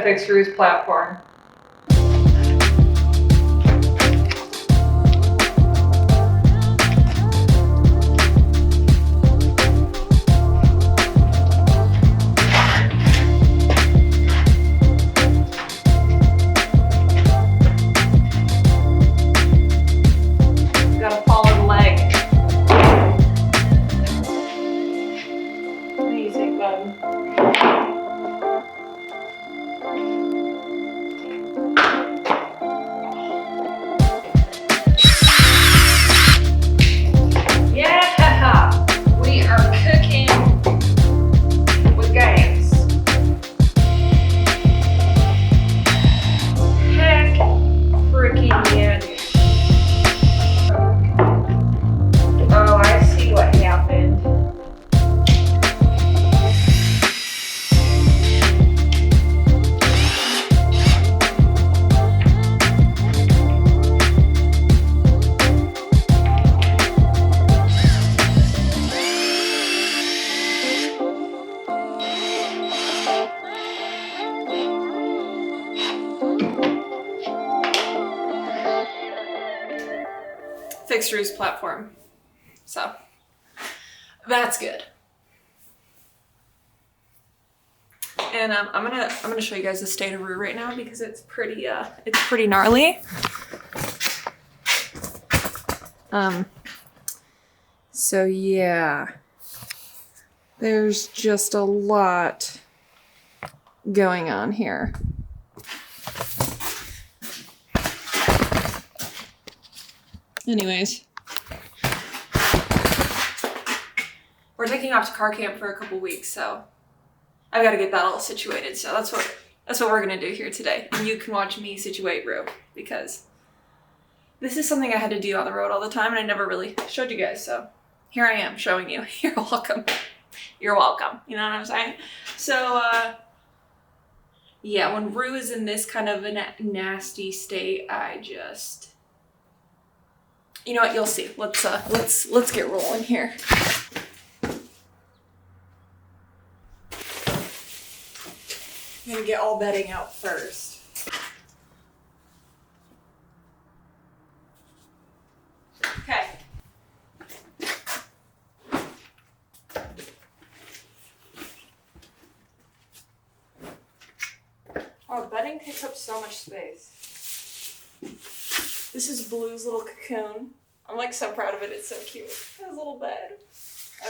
Fixed Roofs platform. Gotta follow the leg. Easy, bud. Yeah, we are cooking with games. Heck freaking yeah, dude. Oh, I see what happened. Fixed Roofs platform. So that's good. And I'm gonna show you guys the state of Rue right now because it's pretty gnarly. So yeah, there's just a lot going on here. Anyways, we're taking off to car camp for a couple weeks, so I've got to get that all situated. So that's what we're gonna do here today. And you can watch me situate Rue because this is something I had to do on the road all the time, and I never really showed you guys. So here I am showing you. You're welcome. You're welcome. You know what I'm saying? So yeah, when Rue is in this kind of a nasty state, I just. You know what? You'll see. Let's get rolling here. I'm gonna get all bedding out first. Okay. Oh, bedding takes up so much space. This is Blue's little cocoon. I'm like so proud of it. It's so cute. His little bed.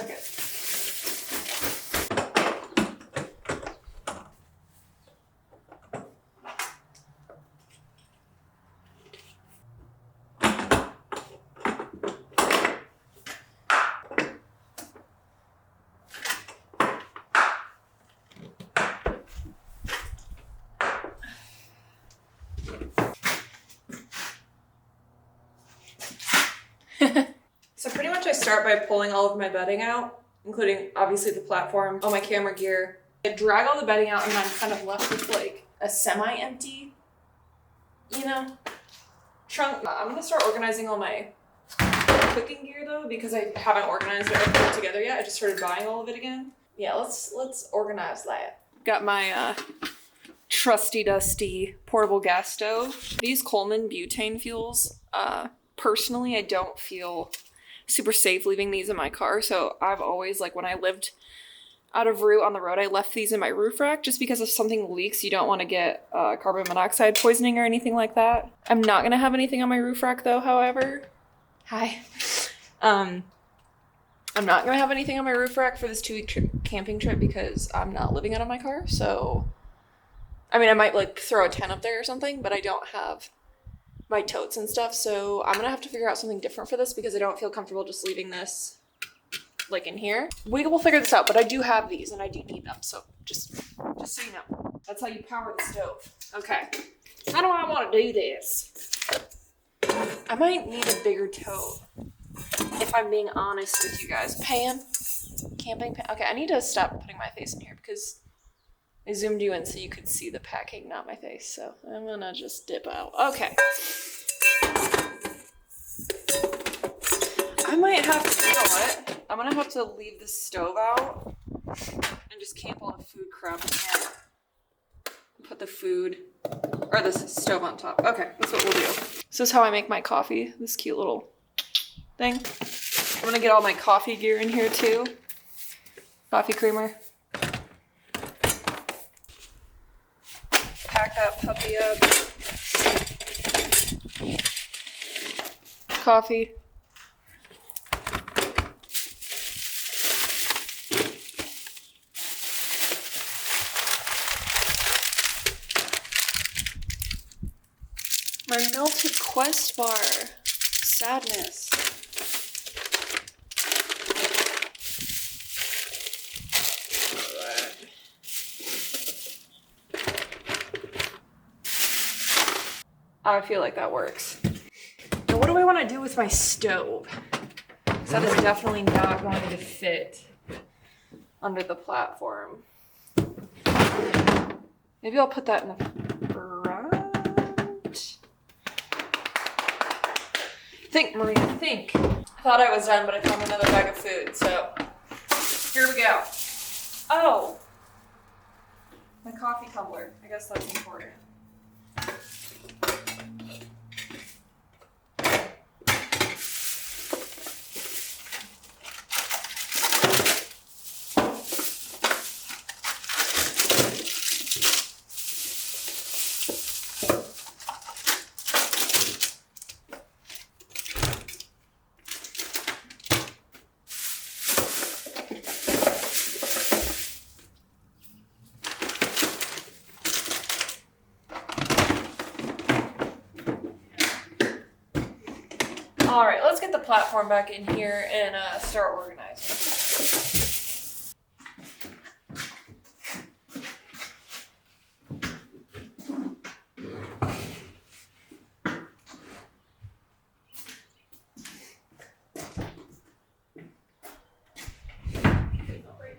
Okay. So pretty much I start by pulling all of my bedding out, including obviously the platform, all my camera gear. I drag all the bedding out and I'm kind of left with like a semi-empty, trunk. I'm gonna start organizing all my cooking gear though, because I haven't organized everything together yet. I just started buying all of it again. Yeah, let's organize that. Got my trusty dusty portable gas stove. These Coleman butane fuels, personally I don't feel super safe leaving these in my car, so I've always, like when I lived out of Rue on the road, I left these in my roof rack just because if something leaks you don't want to get carbon monoxide poisoning or anything like that. I'm not gonna have anything on my roof rack though, however. Hi. I'm not gonna have anything on my roof rack for this 2-week camping trip because I'm not living out of my car, so I mean I might like throw a tent up there or something, but I don't have my totes and stuff, so I'm gonna have to figure out something different for this because I don't feel comfortable just leaving this like in here. We will figure this out, but I do have these and I do need them, so just so you know. That's how you power the stove. Okay. How do I want to do this? I might need a bigger tote, if I'm being honest with you guys. Pan? Camping pan? Okay, I need to stop putting my face in here because I zoomed you in so you could see the packing, not my face. So I'm gonna just dip out. Okay. I might have to, you know what? I'm gonna have to leave the stove out and just camp all the food crap in here. Put the food, or the stove on top. Okay, that's what we'll do. This is how I make my coffee, this cute little thing. I'm gonna get all my coffee gear in here too. Coffee creamer. Pack that puppy up. Coffee. My melted Quest bar. Sadness. I feel like that works. Now what do I want to do with my stove? Because that is definitely not going to fit under the platform. Maybe I'll put that in the front. Think, Maria, think. I thought I was done, but I found another bag of food, so here we go. Oh! My coffee tumbler. I guess that's important. All right, let's get the platform back in here and start organizing.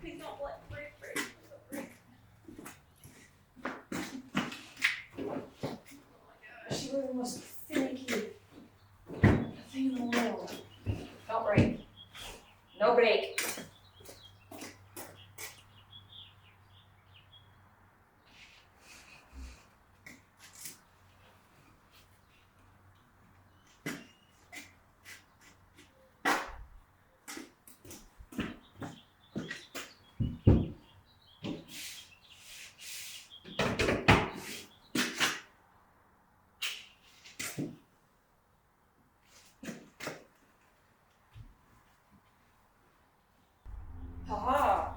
Please don't break. Oh my gosh, you are the most finicky thing in the world. Don't break. No break. Haha.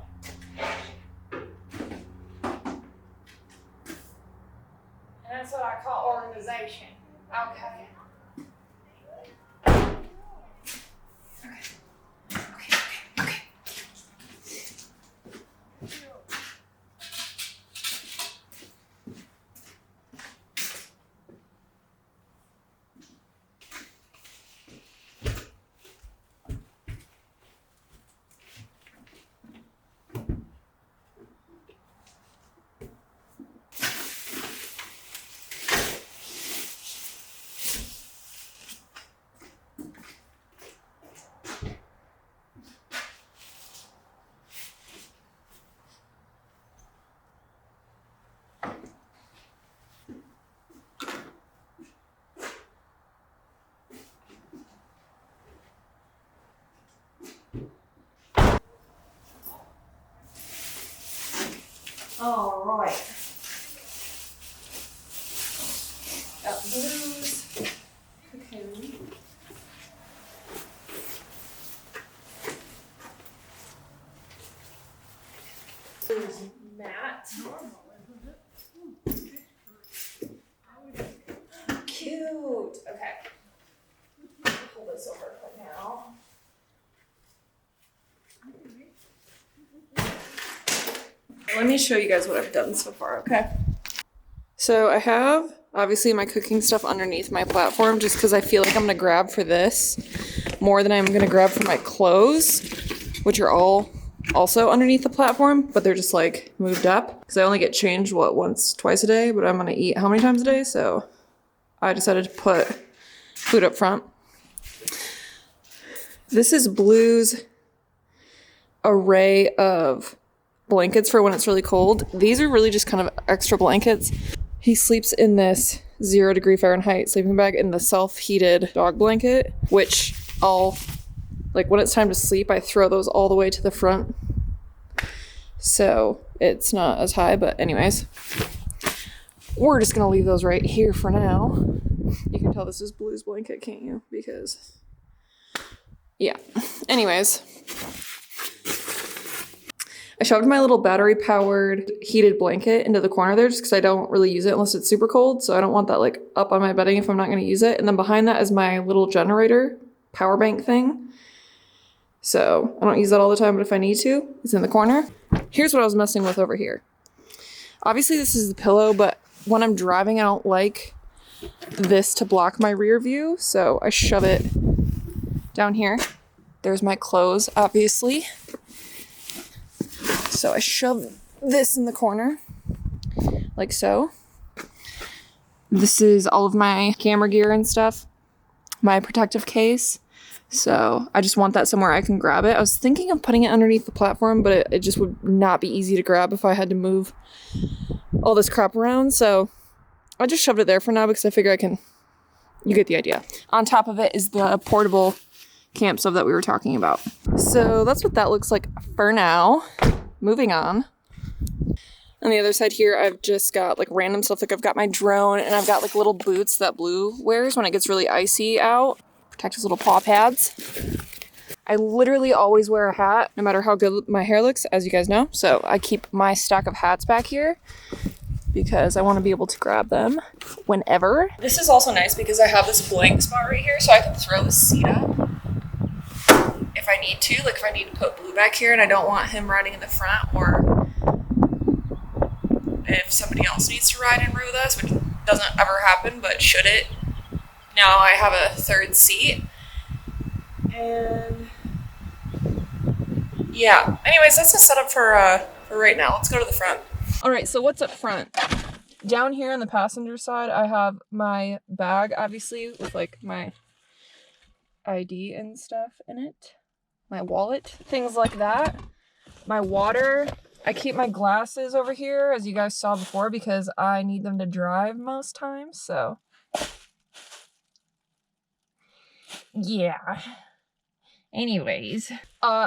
And that's what I call organization. Okay. Okay. All right. Got blues. Cocoon. Blues matte. Cute. Okay. Pull this over for now. Let me show you guys what I've done so far, okay? So I have, obviously, my cooking stuff underneath my platform just because I feel like I'm gonna grab for this more than I'm gonna grab for my clothes, which are all also underneath the platform, but they're just like moved up because I only get changed, twice a day, but I'm gonna eat how many times a day? So I decided to put food up front. This is Blue's array of blankets for when it's really cold. These are really just kind of extra blankets. He sleeps in this 0 degree Fahrenheit sleeping bag in the self-heated dog blanket, which I'll, like when it's time to sleep, I throw those all the way to the front. So it's not as high, but anyways, we're just gonna leave those right here for now. You can tell this is Blue's blanket, can't you? Because, yeah. Anyways, I shoved my little battery-powered heated blanket into the corner there just because I don't really use it unless it's super cold, so I don't want that like up on my bedding if I'm not going to use it. And then behind that is my little generator power bank thing. So I don't use that all the time, but if I need to, it's in the corner. Here's what I was messing with over here. Obviously this is the pillow, but when I'm driving, I don't like this to block my rear view, so I shove it down here. There's my clothes, obviously. So I shove this in the corner, like so. This is all of my camera gear and stuff, my protective case. So I just want that somewhere I can grab it. I was thinking of putting it underneath the platform, but it just would not be easy to grab if I had to move all this crap around. So I just shoved it there for now because I figure I can, you get the idea. On top of it is the portable camp stuff that we were talking about. So that's what that looks like for now. Moving on. On the other side here, I've just got like random stuff. Like I've got my drone and I've got like little boots that Blue wears when it gets really icy out. Protect his little paw pads. I literally always wear a hat, no matter how good my hair looks, as you guys know. So I keep my stack of hats back here because I want to be able to grab them whenever. This is also nice because I have this blank spot right here, so I can throw the seat up if I need to. Like if I need to put Blue back here and I don't want him riding in the front, or if somebody else needs to ride in row with us, which doesn't ever happen, but should it, now I have a third seat. And yeah, anyways, that's the setup for right now. Let's go to the front. All right, so what's up front? Down here on the passenger side, I have my bag, obviously, with like my ID and stuff in it. My wallet, things like that. My water. I keep my glasses over here, as you guys saw before, because I need them to drive most times, so. Yeah. Anyways.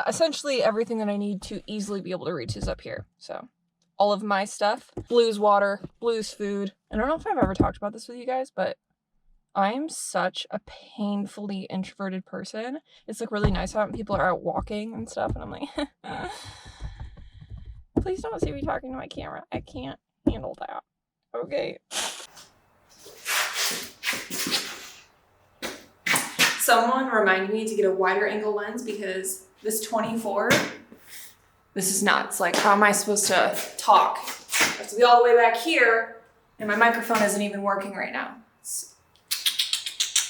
Essentially everything that I need to easily be able to reach is up here, so. All of my stuff. Blue's water, Blue's food. I don't know if I've ever talked about this with you guys, but I'm such a painfully introverted person. It's like really nice when people are out walking and stuff, and I'm like, please don't see me talking to my camera. I can't handle that. Okay. Someone reminded me to get a wider angle lens because this 24, this is nuts. Like, how am I supposed to talk? I have to be all the way back here, and my microphone isn't even working right now.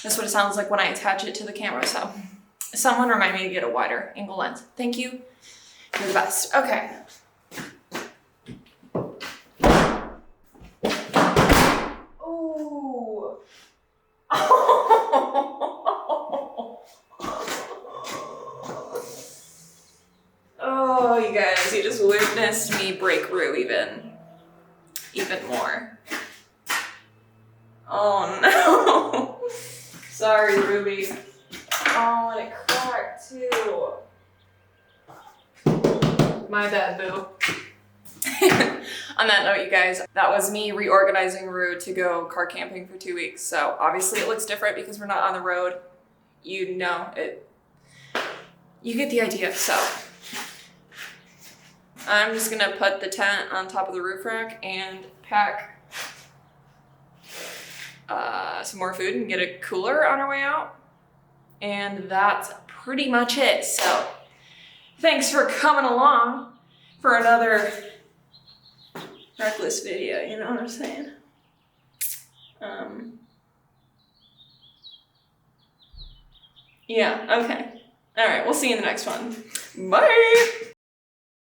That's what it sounds like when I attach it to the camera, so. Someone remind me to get a wider angle lens. Thank you. You're the best. Okay. Oh. Oh, you guys, you just witnessed me break Rue even more. Oh no. Sorry, Ruby. Oh, and it cracked too. My bad, boo. On that note, you guys, that was me reorganizing Rue to go car camping for 2 weeks. So obviously it looks different because we're not on the road. You know it. You get the idea. So I'm just gonna put the tent on top of the roof rack and pack some more food and get a cooler on our way out. And that's pretty much it. So thanks for coming along for another reckless video, you know what I'm saying? Yeah, okay. All right, we'll see you in the next one. Bye!